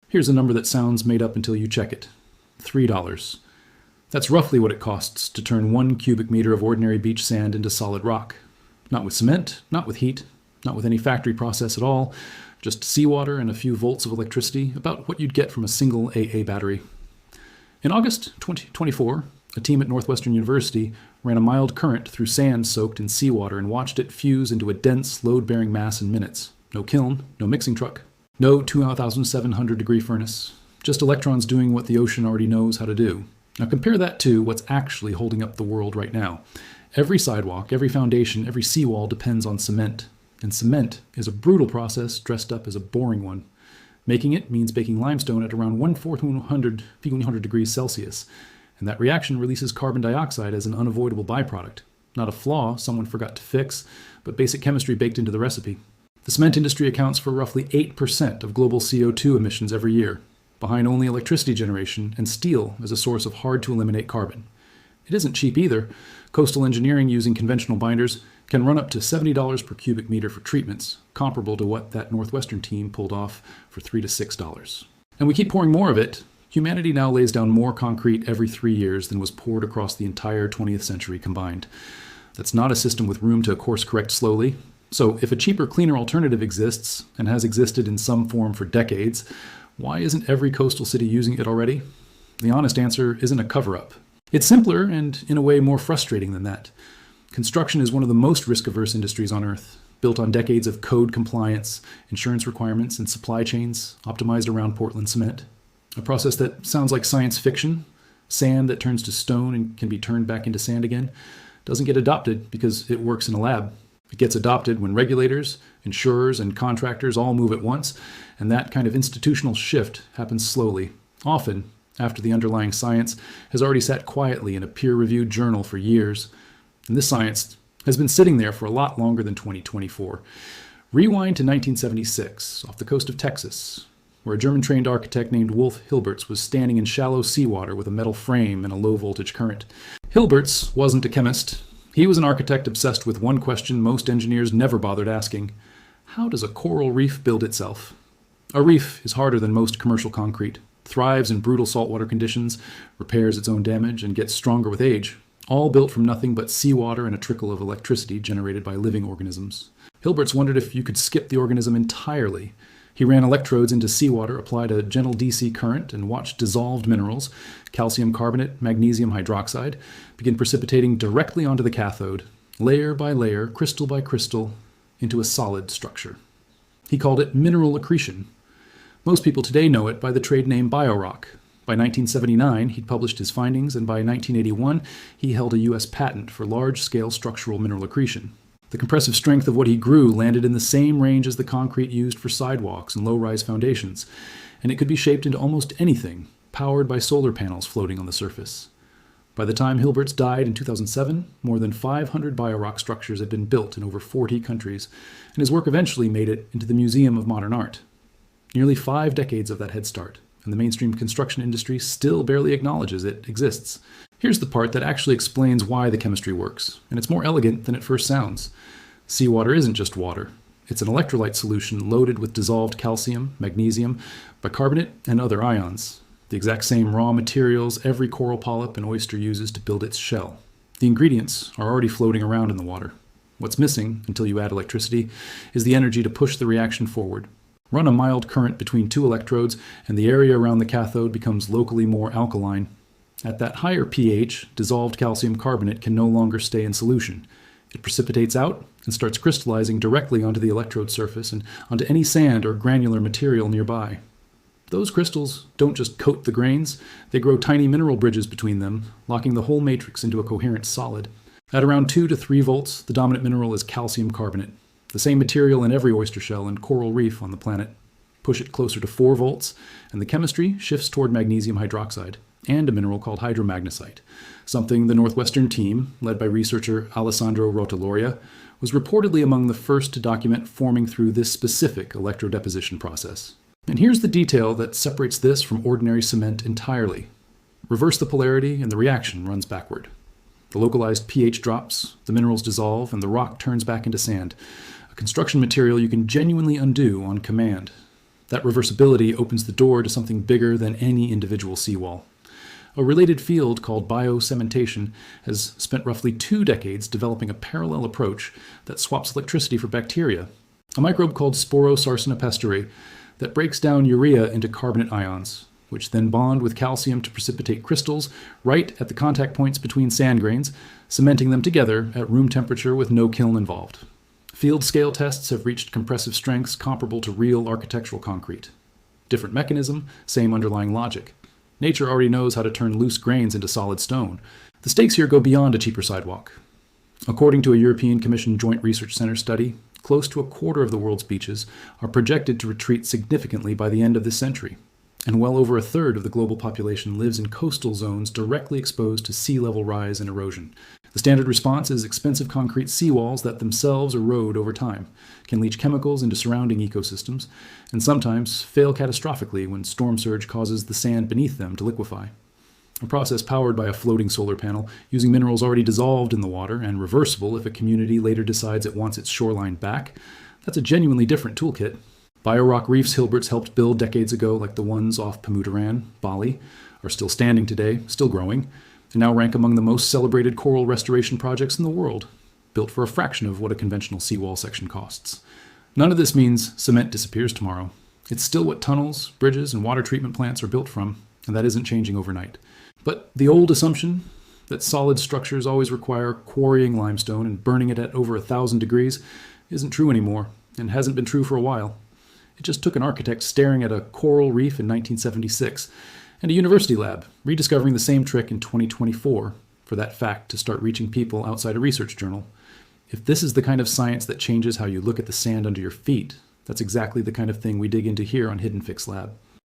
Here's a number that sounds made up until you check it. $3. That's roughly what it costs to turn 1 cubic meter of ordinary beach sand into solid rock. Not with cement, not with heat, not with any factory process at all, just seawater and a few volts of electricity, about what you'd get from a single AA battery. In August 2024, a team at Northwestern University ran a mild current through sand soaked in seawater and watched it fuse into a dense, load-bearing mass in minutes. No kiln, no mixing truck, no 2,700-degree furnace, just electrons doing what the ocean already knows how to do. Now compare that to what's actually holding up the world right now. Every sidewalk, every foundation, every seawall depends on cement. And cement is a brutal process dressed up as a boring one. Making it means baking limestone at around 1,400 degrees Celsius. And that reaction releases carbon dioxide as an unavoidable byproduct. Not a flaw someone forgot to fix, but basic chemistry baked into the recipe. The cement industry accounts for roughly 8% of global CO2 emissions every year, behind only electricity generation and steel as a source of hard-to-eliminate carbon. It isn't cheap either. Coastal engineering using conventional binders can run up to $70 per cubic meter for treatments, comparable to what that Northwestern team pulled off for $3 to $6. And we keep pouring more of it. Humanity now lays down more concrete every 3 years than was poured across the entire 20th century combined. That's not a system with room to course correct slowly. So if a cheaper, cleaner alternative exists, and has existed in some form for decades, why isn't every coastal city using it already? The honest answer isn't a cover-up. It's simpler and, in a way, more frustrating than that. Construction is one of the most risk-averse industries on Earth, built on decades of code compliance, insurance requirements, and supply chains optimized around Portland cement. A process that sounds like science fiction, sand that turns to stone and can be turned back into sand again, doesn't get adopted because it works in a lab. It gets adopted when regulators, insurers, and contractors all move at once, and that kind of institutional shift happens slowly, often after the underlying science has already sat quietly in a peer-reviewed journal for years. And this science has been sitting there for a lot longer than 2024. Rewind to 1976, off the coast of Texas, where a German-trained architect named Wolf Hilberts was standing in shallow seawater with a metal frame and a low-voltage current. Hilberts wasn't a chemist. He was an architect obsessed with one question most engineers never bothered asking: how does a coral reef build itself? A reef is harder than most commercial concrete, thrives in brutal saltwater conditions, repairs its own damage, and gets stronger with age, all built from nothing but seawater and a trickle of electricity generated by living organisms. Hilberts wondered if you could skip the organism entirely. He ran electrodes into seawater, applied a gentle DC current, and watched dissolved minerals, calcium carbonate, magnesium hydroxide, begin precipitating directly onto the cathode, layer by layer, crystal by crystal, into a solid structure. He called it mineral accretion. Most people today know it by the trade name BioRock. By 1979, he'd published his findings, and by 1981, he held a U.S. patent for large-scale structural mineral accretion. The compressive strength of what he grew landed in the same range as the concrete used for sidewalks and low-rise foundations, and it could be shaped into almost anything, powered by solar panels floating on the surface. By the time Hilberts died in 2007, more than 500 BioRock structures had been built in over 40 countries, and his work eventually made it into the Museum of Modern Art. Nearly 5 decades of that head start, and the mainstream construction industry still barely acknowledges it exists. Here's the part that actually explains why the chemistry works, and it's more elegant than it first sounds. Seawater isn't just water. It's an electrolyte solution loaded with dissolved calcium, magnesium, bicarbonate, and other ions, the exact same raw materials every coral polyp and oyster uses to build its shell. The ingredients are already floating around in the water. What's missing, until you add electricity, is the energy to push the reaction forward. Run a mild current between 2 electrodes, and the area around the cathode becomes locally more alkaline. At that higher pH, dissolved calcium carbonate can no longer stay in solution. It precipitates out and starts crystallizing directly onto the electrode surface and onto any sand or granular material nearby. Those crystals don't just coat the grains, they grow tiny mineral bridges between them, locking the whole matrix into a coherent solid. At around 2 to 3 volts, the dominant mineral is calcium carbonate, the same material in every oyster shell and coral reef on the planet. Push it closer to 4 volts, and the chemistry shifts toward magnesium hydroxide and a mineral called hydromagnesite, something the Northwestern team, led by researcher Alessandro Rotoloria, was reportedly among the first to document forming through this specific electrodeposition process. And here's the detail that separates this from ordinary cement entirely. Reverse the polarity and the reaction runs backward. The localized pH drops, the minerals dissolve, and the rock turns back into sand, a construction material you can genuinely undo on command. That reversibility opens the door to something bigger than any individual seawall. A related field called biocementation has spent roughly 2 decades developing a parallel approach that swaps electricity for bacteria, a microbe called Sporosarsina pastori that breaks down urea into carbonate ions, which then bond with calcium to precipitate crystals right at the contact points between sand grains, cementing them together at room temperature with no kiln involved. Field scale tests have reached compressive strengths comparable to real architectural concrete. Different mechanism, same underlying logic. Nature already knows how to turn loose grains into solid stone. The stakes here go beyond a cheaper sidewalk. According to a European Commission Joint Research Center study, close to a quarter of the world's beaches are projected to retreat significantly by the end of this century, and well over a third of the global population lives in coastal zones directly exposed to sea level rise and erosion. The standard response is expensive concrete seawalls that themselves erode over time, can leach chemicals into surrounding ecosystems, and sometimes fail catastrophically when storm surge causes the sand beneath them to liquefy. A process powered by a floating solar panel, using minerals already dissolved in the water and reversible if a community later decides it wants its shoreline back, that's a genuinely different toolkit. Biorock reefs Hilbert's helped build decades ago, like the ones off Pemuteran, Bali, are still standing today, still growing, and now rank among the most celebrated coral restoration projects in the world, built for a fraction of what a conventional seawall section costs. None of this means cement disappears tomorrow. It's still what tunnels, bridges, and water treatment plants are built from, and that isn't changing overnight. But the old assumption that solid structures always require quarrying limestone and burning it at over 1,000 degrees isn't true anymore, and hasn't been true for a while. It just took an architect staring at a coral reef in 1976 and a university lab rediscovering the same trick in 2024 for that fact to start reaching people outside a research journal. If this is the kind of science that changes how you look at the sand under your feet, that's exactly the kind of thing we dig into here on Hidden Fix Lab.